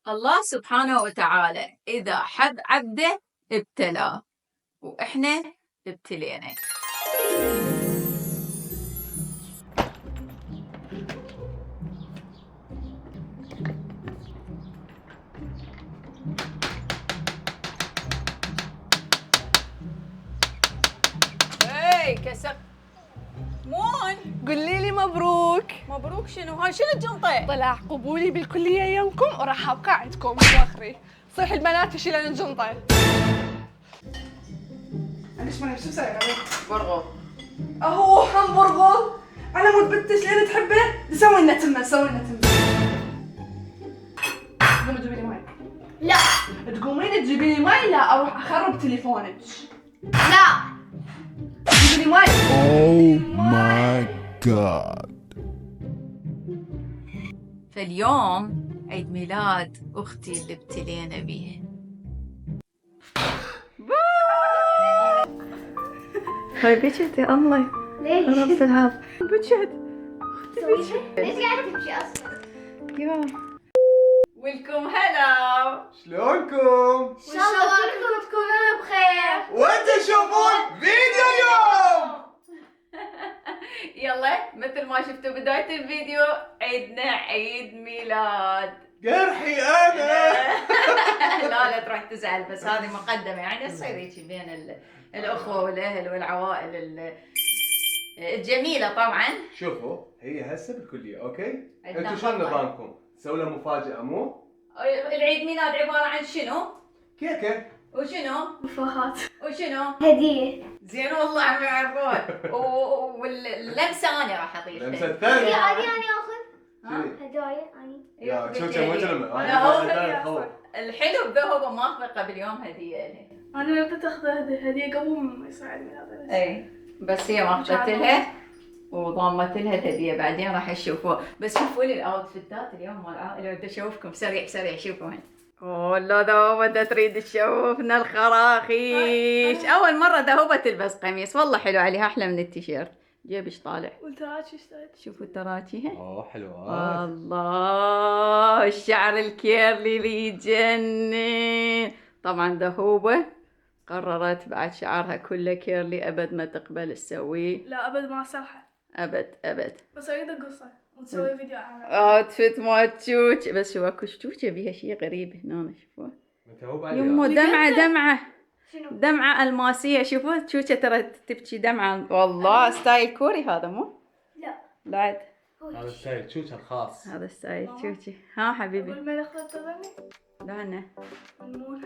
الله سبحانه وتعالى إذا حب عبده ابتلاه، وإحنا ابتلينا. كسر مون. قولي لي مبروك. مبروك شنو؟ هاي شنو الجنطة؟ طلع قبولي بالكلية يومكم وراح ابقى عندكم مؤخري. صيح البنات يشيلن الجنطة. انا ايش ماني شو مسوي عليه؟ برغو. اهو همبرغر على مود بنتش لين تحبه سوي لنا تمه سوي لنا تمه. قومي تجيبي لي ماي. لا تقومين تجيبي لي ماي؟ لا اروح اخرب تليفونك. لا جيبي لي ماي. Oh my god. فاليوم عيد ميلاد أختي اللي ابتلينا بيها. هاي بجد يا الله. ليش؟ رب العاب. بجد. ليش قاعد تمشي اصلا؟ يا ويلكم هلا. شلونكم؟ ان شاء الله كلكم تكونون بخير. وانت تشوفون فيديو اليوم. يلا مثل ما شفتوا بداية الفيديو عيدنا عيد ميلاد. قرحي انا. لا تروح تزعل، بس هذه مقدمة يعني تصير هيك بين الأخوة والأهل والعوائل الجميلة طبعا. شوفوا هي هسه بالكلية اوكي؟ عندنا انتوا شلون خطة. نظامكم؟ سووا له مفاجأة مو؟ العيد ميلاد عبارة عن شنو؟ كيكة. وشنو؟ مفاهات. وشنو؟ هدية. زين والله عم يعرفون. واللمسة أنا راح أضيف. لمسة هي الثانية. عادي أنا آخذ شنو؟ هدايا أني. يا شوشة مجرمة. أنا هو هذا الحلو بذهبه موافقة باليوم هدية لي. انا ردت اخذ هدية قبل ما يصير عيد ميلادي. اي بس هي ما اخذت لها وضمت لها الهدية، بعدين راح تشوفوها. بس شوفوا لي الاوتفيتات اليوم مال العائلة، بدي اشوفكم سريع شوفوا هين. والله ذهوبة تريد تشوفنا الخراخيش. اول مرة ذهوبة تلبس قميص، والله حلو عليها احلى من التيشيرت. جيبش طالع. والتراكي اشتريت. شوفوا التراكي. اوه حلوة. الله الشعر الكيرلي اللي يجنن. طبعا ذهوبة قررت بعد شعرها كله كيرلي أبد ما تقبل تسويه. لا ابد ما صلحه. أبد. بس اريد اقصه ونسوي فيديو عنها. اوتفيت مال تشوش، بس هو اكو شوشة بيها شي غريب هنا شوفوا. متهوب يمو عليها. شنو؟ دمعة ألماسية. شوفوا تشوشة ترى تبكي دمعة. والله ستايل كوري هذا مو؟ لا بعد هو هذا ستايل شوشة الخاص. هذا ستايل تشوشة. ها حبيبي. والملك تظني؟ لا أنا المون.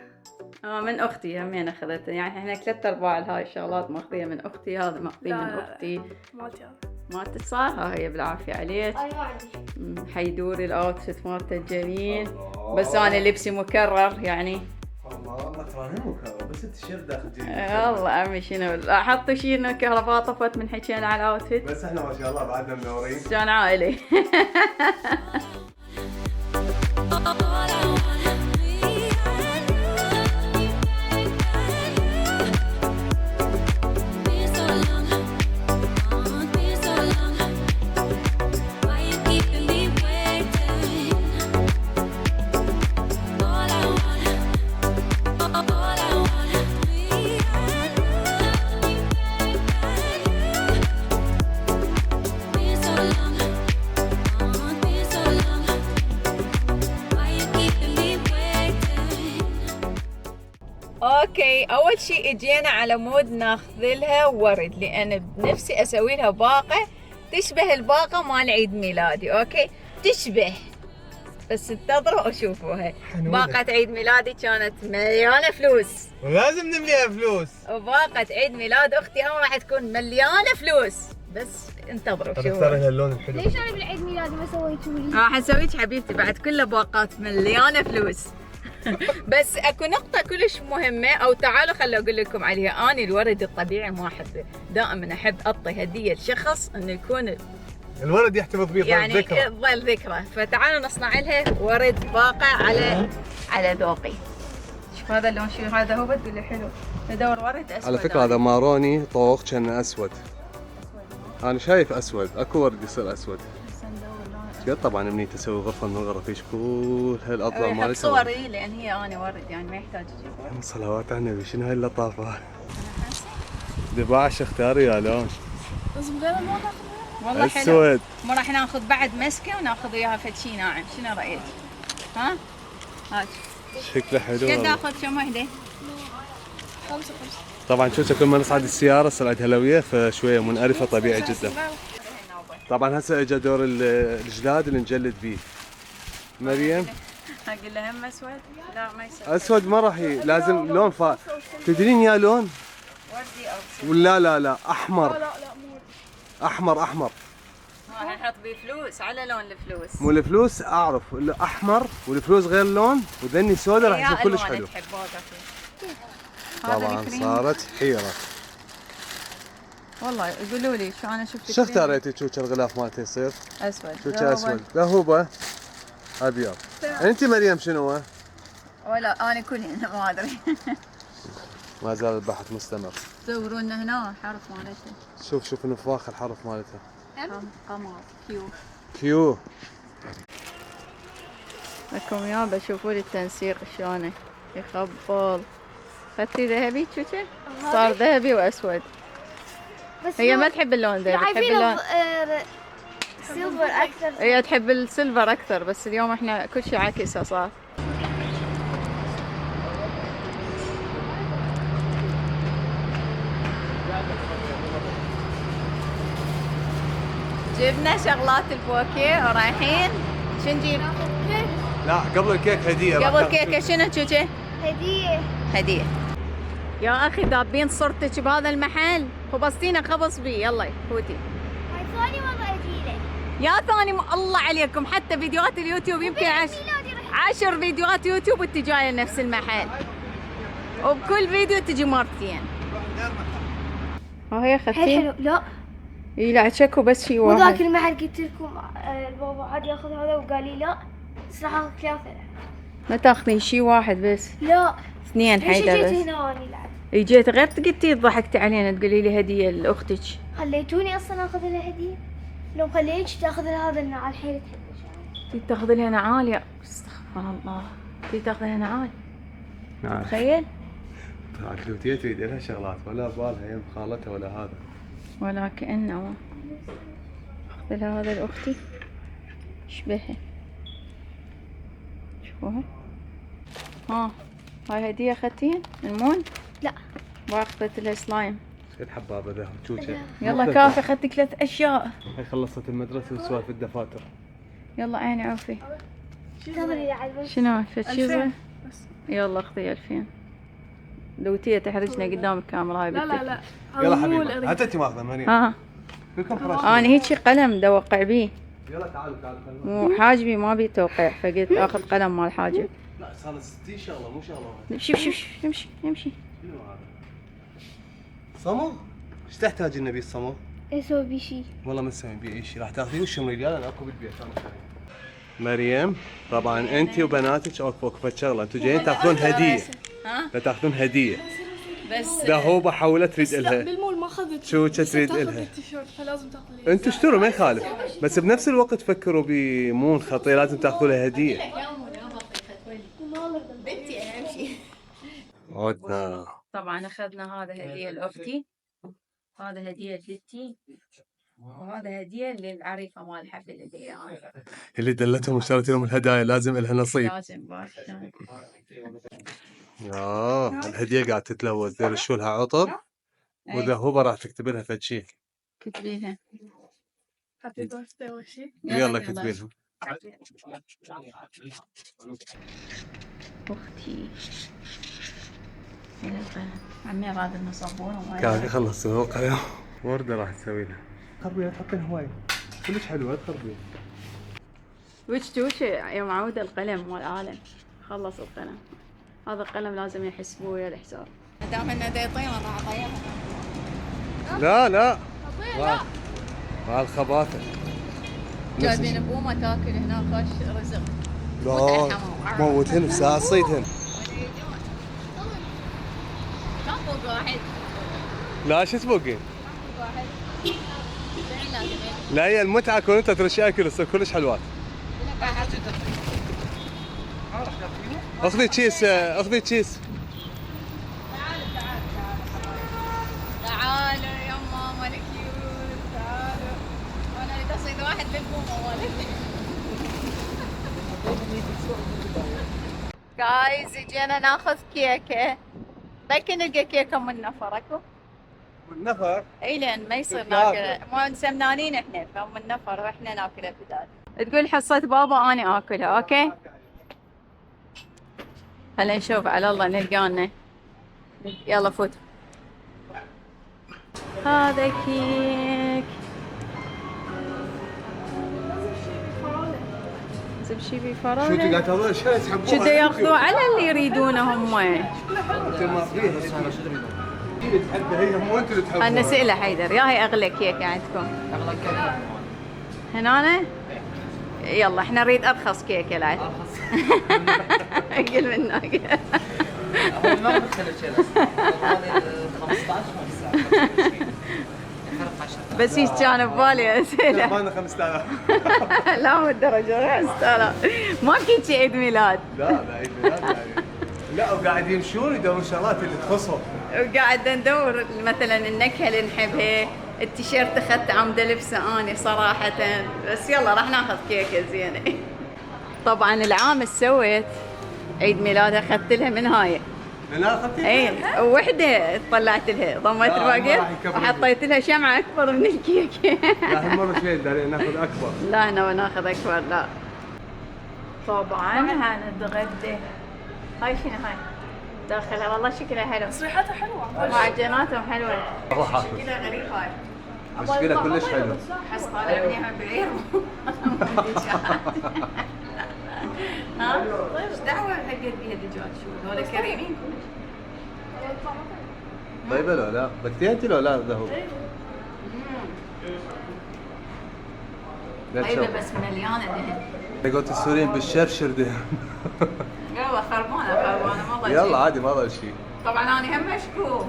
من اختي همين اخذتها، يعني احنا 3/4 هاي الشغلات ماخذيها من اختي، هذا ماخذيه لا، من لا. اختي. مالتي انا. ما تتصار. ها هي بالعافيه عليك. أنا ما عندي. حيدوري الاوتفيت مالته الجميل. الله. بس انا لبسي مكرر يعني. الله ما ترى هم مكرر، بس التيشيرت داخل جديد. والله عمي شنو لاحظتوا شي انه الكهرباء طفت من حكينا على الاوتفيت. بس احنا ما شاء الله بعدنا منورين. شلون عائلي. اوكي اول شيء اجينا على مود ناخذ لها ورد، لان بنفسي اسوي لها باقه تشبه الباقه مال عيد ميلادي. اوكي تشبه، بس انتظروا وشوفوها. باقه عيد ميلادي كانت مليانه فلوس، ولازم نمليها فلوس. وباقه عيد ميلاد اختي هم راح تكون مليانه فلوس، بس انتظروا اختار شوفوا. لها اللون الحلو. ليش أنا بالعيد ميلادي ما سويتوا لي؟ راح اسويك حبيبتي بعد كله باقات مليانه فلوس. بس اكو نقطة كلش مهمة، او تعالوا خلوا اقول لكم عليها. اني الورد الطبيعي ما احبه، دائما احب اعطي هدية لشخص انه يكون الورد يحتفظ به يعني ذكرى. تظل ذكرى. فتعالوا نصنع لها ورد باقة على ذوقي. شوف هذا اللون شو هذا، هو تقول لي حلو. ندور ورد اسود. على فكرة هذا ماروني طوق كأنه اسود. انا شايف اسود، اكو ورد يصير اسود. المسقط. طبعا منيت اسوي غرفه من الغرف ايش كل هالاضلاع يحط مالتها. صوري لان هي انا ورد يعني ما يحتاج اجيب. صلوات على النبي، شنو هاي اللطافه؟ دباعش اختاري يا لون. والله حلو. اسود. ما راح ناخذ بعد مسكه وناخذ وياها فد شي ناعم، شنو رايك؟ ها؟ هاك شكله حلو قد والله. اخذ كم وحده؟ طبعا شوفوا كل ما نصعد السياره تصير عندها هلويه فشويه منعرفه طبيعي جدا. طبعا هسه اجى دور الجلاد اللي نجلد بيه. مريم اقول له هم اسود؟ لا ما يصير. اسود ما راح لازم لون تدرين يا لون؟ وردي او ولا لا احمر. احمر ما راح نحط بيه فلوس على لون الفلوس. مو الفلوس اعرف احمر والفلوس غير لون وذني سودا راح يصير كلش حلو. طبعا صارت حيره. والله يقولوا لي شو انا شفت. شو اختاريتي تشوكه الغلاف مالته يصير؟ اسود. تشوكه اسود ذهوبه ابيض. انت مريم شنو هو؟ ولا انا كلهن ما ادري. ما زال البحث مستمر. صوروا لنا هنا الحرف مالته. شوف نفاخ الحرف مالته. قمر كيو. كيو. لكم يابا شوفوا لي التنسيق شلونه يخبل. خدتي ذهبي تشوكه؟ صار ذهبي واسود. بس هي ما تحب اللون ذا، تحب اللون سيلفر اكثر. هي تحب السيلفر اكثر، بس اليوم احنا كل شيء عكسه صار. جبنا شغلات البوكيه ورايحين شو نجيب؟ لا قبل الكيك هديه. قبل كيكه شنو تشوكه؟ هدية. يا اخي دابين صورتك بهذا المحل، خبصتينا خبص بي. يلا فوتي. هاي ثاني مرة اجيلك. يا ثاني الله عليكم، حتى فيديوهات اليوتيوب يمكن 10 فيديوهات يوتيوب وانت جايه لنفس المحل، وبكل فيديو تجي مرتين. ها هي حلو خدتي؟ لا اي لا تشكوا بس شي وذاك واحد. المحل قلت لكم البابا عاد ياخذ هذا وقال لي لا بس راح اخذ 3. ما تاخذين شي واحد بس، لا 2 ليش حيدر جيت بس. هنا اني لعب؟ جيت غير قلتي ضحكتي علينا تقولي لي هديه لاختك. خليتوني اصلا اخذ لها هديه. لو مخليتش تاخذ لها هذا النعال حيل تحبه. تاخذ لها نعال يا استغفر الله. تاخذ لها نعال. نعم. تخيل. عكلوتيه تريد لها شغلات ولا بالها يم خالتها ولا هذا. ولا كأنه. اخذ لها هذا لاختي يشبهها. شوفوها. ها هاي هدية اخذتين المون؟ لا واخذت لها سلايم. شو الحبابه ذا تشوكه. يلا كافي اخذتك 3 اشياء. هاي خلصت المدرسه وسوالف الدفاتر. يلا عيني عوفي. تمري لعب. شنو فد يلا اخذي 2000. دوتية تحرجنا قدام الكاميرا هاي. لا يلا حبيبي حتى انت ماخذه مريم. ها كلكم فراشين. انا هيك قلم دوقع بيه، يلا تعالوا مو حاجبي ما بي توقيع، فقلت اخذ قلم مال حاجب. لا صار 60 شغله مو شغله واحده. شوف امشي. شنو هذا؟ صمغ؟ ايش تحتاج النبي الصمغ؟ اسوي بي شيء. والله ما تسوي بيه اي شيء، راح تاخذيه وتشمري لي انا اكو بالبيت انا. مريم طبعا انت وبناتك اوكي فد شغله، انتم جايين تاخذون هديه. ها تاخذون هديه. بس ذهوبه حولة تريد لا الها. بالمول ما اخذت. شوكة تريد تاخذ إلها. التيشيرت فلازم تاخذ لي. انتوا اشتروا ما يخالف، بس بنفس الوقت فكروا بمون خطير لازم تاخذوا له هديه. بنتي اهم شيء. عدنا. طبعا اخذنا هذا هديه لاختي، هذا هديه لجدتي، وهذا هديه للعريفه مال الحفل اللي اللي دلتهم واشترت لهم الهدايا لازم لها نصيب. لازم باش. الهديه قاعد تتلوث، يرشوا لها عطر وذهوبه راح تكتب لها فد شيء. كتبي لها هابي بيرثداي وشي. يلا كتبي لها. اختي من القلم عمي راد انه صابون وما كافي خلصوا القلم. ورده راح تسوي لها. خربيها تحطين هواي. كلش حلوه تخربيها. وش يوم عودة القلم مال العالم خلص القلم. هذا القلم لازم يحسبوه ويا الحساب. دام انه دا يطير راح اطيرها. لا مع الخباثه. جايبين بومه تاكل هنا خش رزق. لا موتهن بساعه صيدهن. كم فوق واحد؟ لا شو تبوقين؟ واحد. لا هي المتعه كون انت ترشي اكل تصير كلش حلوات. اخذي تشيس، اخذي تشيس. تعالوا يما مالك يوسف، تعالوا. وانا اريد اصيد واحد بالبومه مالتي. جايز اجينا ناخذ كيكه، لكن نلقى كيكه من نفر اكو؟ من نفر؟ اي لان ما يصير ناكلها، مو سمنانين احنا فمن نفر واحنا ناكلها بدال. تقول حصة بابا انا اكلها، اوكي؟ خلينا نشوف على الله نلقانا. يلا فوت. هذا كيك. لازم شي بفراولة. شو انتوا قاعد تاخذون اشياء تحبوها؟ شو دا ياخذوا على اللي يريدونه هم. انت ما فيها اللي تحبها هي، مو انتوا اللي تحبوها. انا نسأله حيدر، يا هي اغلى كيكة عندكم؟ اغلى كيكه هنا؟ يلا احنا نريد ارخص كيكة العاد. قل منك. هو ما مختلف شيء هذه 15 بس ايش كان ببالي اسئله. مالنا 5000. لا مو الدرجة 5000. ما بكيتي عيد ميلاد. لا عيد ميلاد يعني. لا وقاعد يمشون يدورون شغلات اللي تخصهم. وقاعد ندور مثلا النكهة اللي نحبها، التيشيرت اخذت عمد لبسه اني صراحة، بس يلا راح ناخذ كيكة زينة. طبعا العام سويت عيد ميلادها اخذت لها من هاي. من هنا اخذتي؟ اي وحده طلعت لها، ضميت الباقي وحطيت لها شمعة اكبر من الكيكة. لا هالمرة شوي دارين ناخذ اكبر. لا انا ناخذ اكبر لا. طبعا هنتغدى. هاي شنو هاي؟ داخلها والله شكلها حلو. تصريحاتها حلوه. معجناتهم حلوة. راح اكل. شكلها غريب هاي. مشكلة كلش حلو. حس طالع منيها بعير. ها؟ ايش دعوة حقت بيها دجاج شو؟ هذول كريمين كلش. طيبة لو لا؟ بكتي انت لو لا ذهب؟ طيبة بس مليانة دهن. قلت السوريين بالشرشر دهن. يلا خربانة ما ضل يلا عادي ما ضل شيء. طبعا انا هم مشكوك.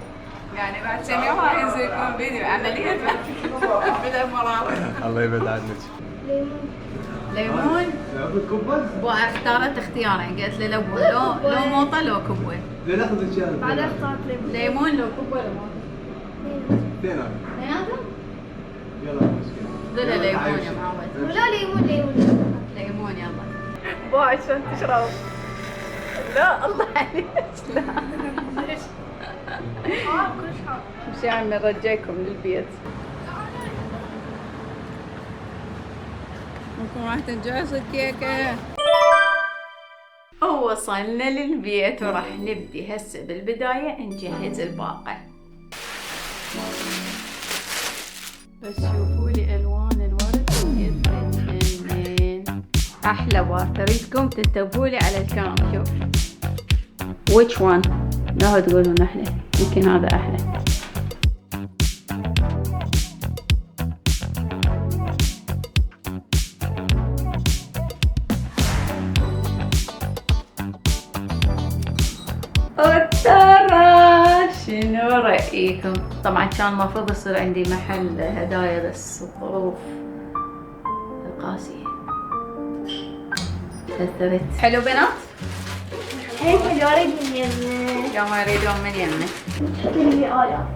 يعني بعد كم يوم راح ينزل يكون فيديو عملية بدل مرارة. الله يبعد عنك. ليمون؟ اختارت اختيارين، قالت لي ليمون لو موطة لو كبوة. ناخذ الشاي. بعد اخترت ليمون. ليمون لو كبوة لو موطة. اثنيناتهم؟ يلا مشكلة. ذولا ليمون يا معود. لا ليمون. ليمون يلا. باي شلون تشرب؟ لا الله عليك لا. كلش حار. مش عم نرجعكم للبيت. ممكن راح تنجهز الكيكة. ووصلنا للبيت وراح نبدي هسه بالبداية نجهز الباقة. بس شوفوا لي الوان الورد يتجنن. احلى ورد، اريدكم تنتبهوا لي على الكلام. شوف which one لا تقولون احلى، يمكن هذا احلى. ترى شنو رأيكم؟ طبعا كان المفروض يصير عندي محل هدايا بس الظروف القاسية كثرت. حلو بنات؟ هيك الورد من يمه. يوم يريدون من يمه. حطي لي آلاف.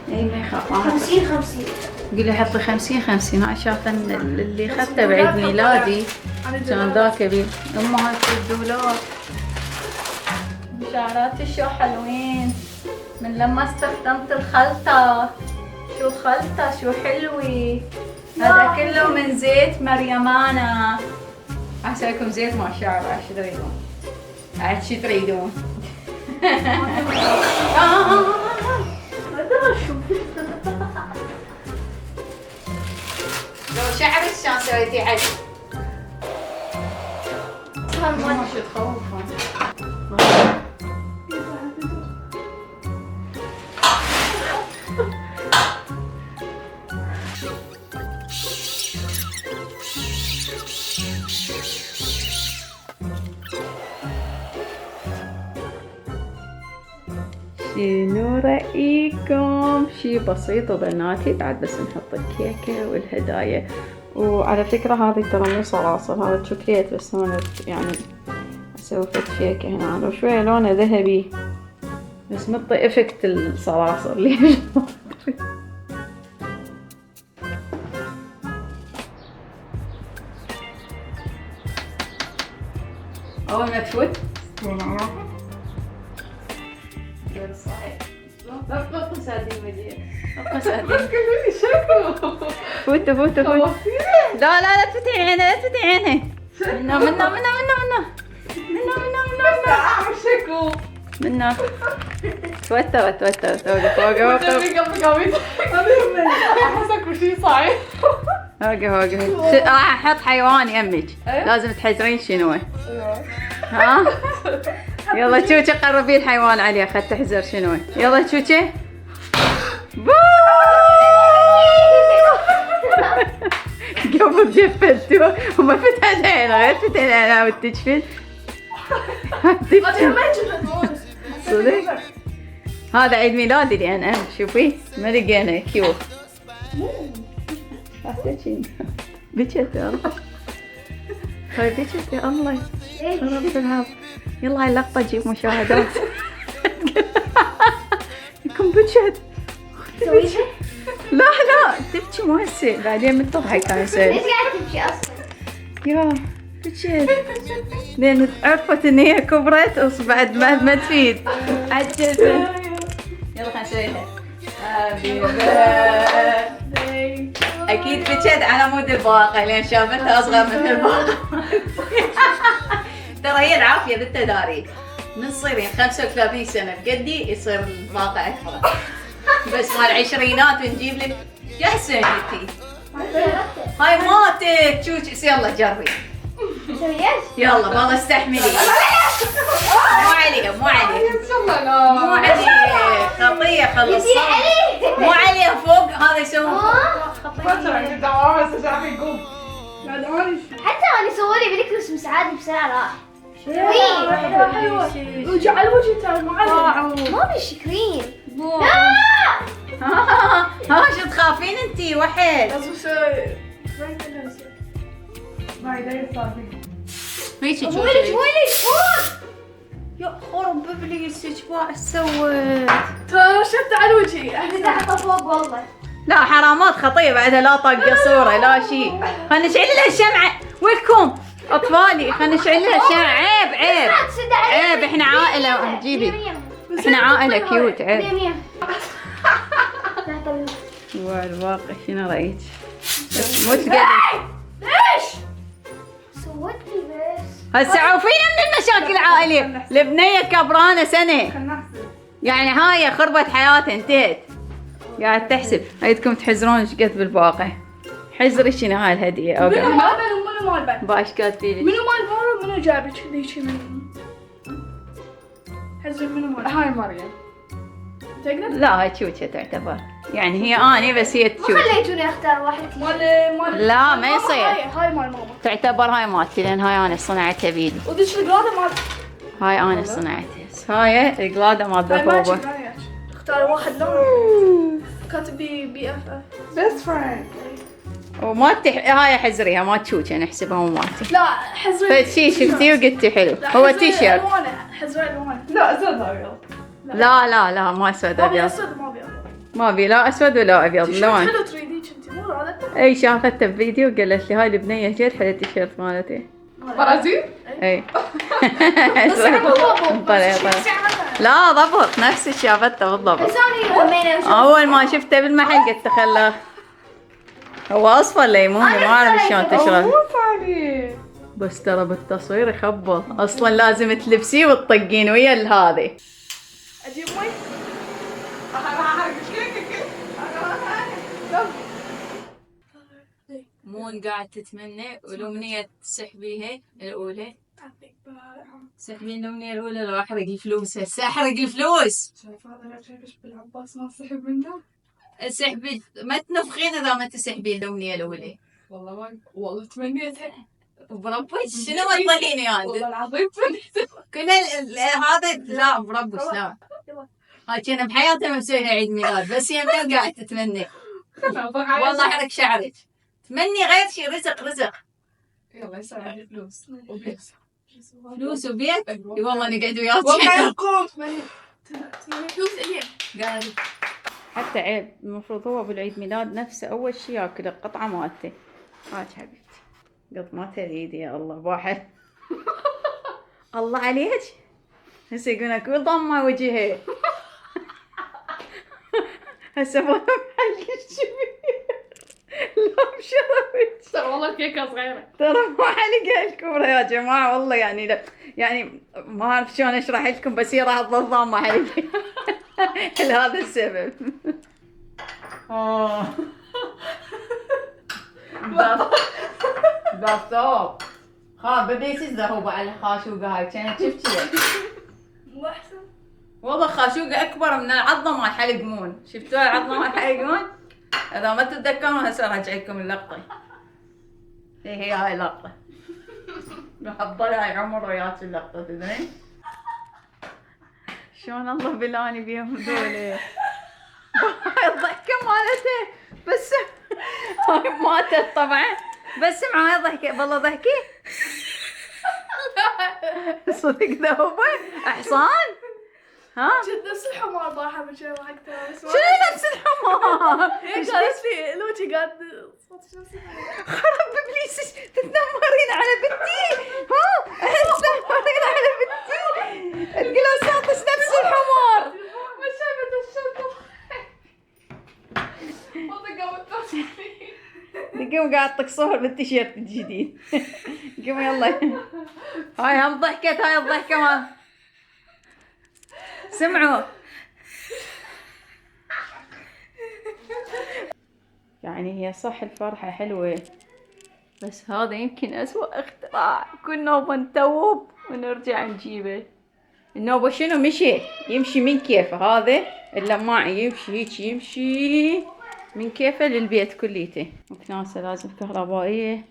اي ما يخاف. 50. قولي حطي 50. هاي شافه اللي اخذته بعيد ميلادي كان ذاك بيه. امهات الدولار. شعراتي شو حلوين من لما استخدمت الخلطة. شو خلطة شو حلوة. هذا كله من زيت مريمانة. أسويكم زيت مع شعر. شو تريدون؟ عاد شو تريدون؟ لو شعرك شلون سويتي عاد؟ ما شو تخوفون. شنو رأيكم؟ شي بسيط بناتي. بعد بس نحط الكيكة والهدايا وعلى فكرة هذه ترى مو صلاصل، هذا شوكليت بس أنا يعني أسوي فد شيكة هنا وشوية لونه ذهبي بس مطي إفكت الصلاصل ليش؟ أول ما تفوت بطل سادين مدينة بطل سادين فوتوا فوتوا فوتوا لا لا لا تفتحي عينها لا تفتحي عينها منه منه منه منه منه منه منه اعمل شكو منه توترت توترت وقف وقف وقف احسك وشي صعب. وقف وقف راح احط حيوان يمك لازم تحزرين شنو ها يلا تشوشي قربي الحيوان عليها خد تحزر شنو يلا تشوشي قبل جفتوا وما فتحت عينها غير فتحت عينها وتجفل صدق هذا عيد ميلادي لأن شوفي ما لقينا كيوت بجد يا رب طيب بجد يا الله رب العاب يلا هاي اللقطة تجيب مشاهدات يكون بجد لا لا تبكي مو هسه بعدين من تضحك كان يصير ليش قاعد تمشي اصلا؟ يا بجد لان عرفت ان هي كبرت وبعد ما تفيد عجزت يلا خلينا نسويها هابي بيرثداي اكيد بجد على مود الباقة لان شافتها اصغر من الباقة ترى هي العافية بالتداري من تصيرين 35 سنة بقدي يصير الباقة اكبر بس مال العشرينات ونجيب لك جهزة انتي هاي ماتت شوش يلا جربي يلا والله استحملي مو عليه مو عليه مو عليه خطية خلص مو عليه فوق هذا يسوي حتى انا سوولي بالكريسماس عادي بسرعة راح. وجعل وجهي ترى معلم. ما بيش كريم. ها شو تخافين انتي وحد هيك تشوفي يا خرب ابليس ايش سويت ترى شفت على وجهي. اذا حطه فوق والله. لا حرامات خطية بعدها لا طاقة صورة لا شيء خلنا نشعل لها الشمعة وينكم اطفالي خلنا نشعل لها الشمعة عيب عيب عيب احنا عائلة جيبي احنا عائلة كيوت عيب والواقع شنو رأيك مو تقدر ليش؟ سويت لي بس هسه عوفينا من المشاكل العائلية البنية كبرانة سنة يعني هاي خربت حياتها انتهت قاعد تحسب عيدكم تحزرون ايش قد بالباقة حزري شنو هاي الهدية منو مال بن ومنو مال بن؟ باش كاتبي لي منو مال بن ومنو جابك ذيك منو؟ حزر منو مال هاي مريم تقدر؟ لا هاي تشوتشة تعتبر يعني هي اني بس هي ما تشوتشة خليتوني اختار واحد مال لا ما يصير هاي مال ماما تعتبر هاي مالتي لان هاي انا صنعتها بيدي وذيك القلادة مال هاي انا صنعتها هاي القلادة مال هاي ماتشي ذهوبة اختار واحد لون كاتب بي اف بيست فريند وما هاي حزريها ما تشوتشة نحسبها مو مالتي لا حزري فشي شفتي وقلتي حلو هو تيشيرت حزري الوان لا اسود ابيض لا لا لا ما اسود ما ابي ابيض اسود ما ابي ابيض ما بي لا اسود ولا ابيض لون حلو تريدي كنتي مو هذا اي شافته بفيديو قالت لي هاي البنيه جد حلو التيشيرت مالتي برازيل اي طلع لا ضبط نفس شافته بالضبط بس انا همينه اول ما شفته بالمحل قلت خله هو اصفر ليموني ما اعرف شلون تشرب بس ترى بالتصوير يخبط اصلا لازم تلبسيه وتطقين ويا هذه اجيب مي مون قاعد تتمنى والأمنية تسحبيها الأولى سحبين الأمنية الأولى لو أحرق الفلوس هسه أحرق الفلوس شايف هذا لا شايف بالعباس ما سحب منه سحبي ما تنفخين إذا ما تسحبين الأمنية الأولى والله ما والله تمنيتها بربك شنو ما تظلين يعني والله العظيم تمنيتها كل هذا لا بربك لا هاي كنا بحياتها ما مسويها عيد ميلاد بس هي من قاعد تتمنى والله أحرق شعرك تمني غير شي، رزق رزق. يلا يصير عندي فلوس وبيت. فلوس وبيت. اي والله نقعد وياك. والله يقوم تمني فلوس قال حتى عيب، المفروض هو بالعيد ميلاد نفسه اول شي ياكل القطعه مالته. هاك حبيبتي قط ما تريد يا الله واحد. الله عليك هسه يقولون كل ضمه وجهه. هسه ما محل الشبير لا مشرفت. ترى والله كيكه صغيره. ترى ما حلقها الكبرى يا جماعه والله، يعني لا يعني ما اعرف شلون اشرح لكم، بس هي راح تظل ضامه حلقها لهذا السبب. بابتوب خاب بدي يسزه على خاشوقه هاي كانت شفتيها. مو احسن؟ والله خاشوقه اكبر من العظمه مال حلقمون. شفتوها العظمه مال حلقمون؟ اذا ما تتذكرون هسه راح لكم اللقطه. هي هاي اللقطه. راح تضل هاي عمر وياك اللقطه تدرين؟ شلون الله بلاني بيهم ذول. هاي الضحكه مالته بس هاي ماتت طبعا، بس معاي ضحكه والله ضحكي. صدق ذوبه حصان. ها جد نفس الحمار ضاحه من شوي ضحكتها بس شنو نفس الحمار؟ ايش قالت لي لوجي قاعد صوتك نفس خرب ابليس تتنمرين على بنتي. ها تتنمرين على بنتي تقولها صوتك نفس الحمار. ما شافت الشرطه. والله قامت ترسل قوم قاعد اعطيك صور بالتيشيرت الجديد. قوم يلا. هاي هم ضحكت، هاي الضحكه ما سمعوا. يعني هي صح الفرحة حلوة، بس هذا يمكن أسوأ اختراع. كل نوبة نتوب ونرجع نجيبه. النوبة شنو مشي يمشي من كيفه، هذا اللماعي يمشي هيك يمشي من كيفه للبيت كليته. مكناسة لازم كهربائية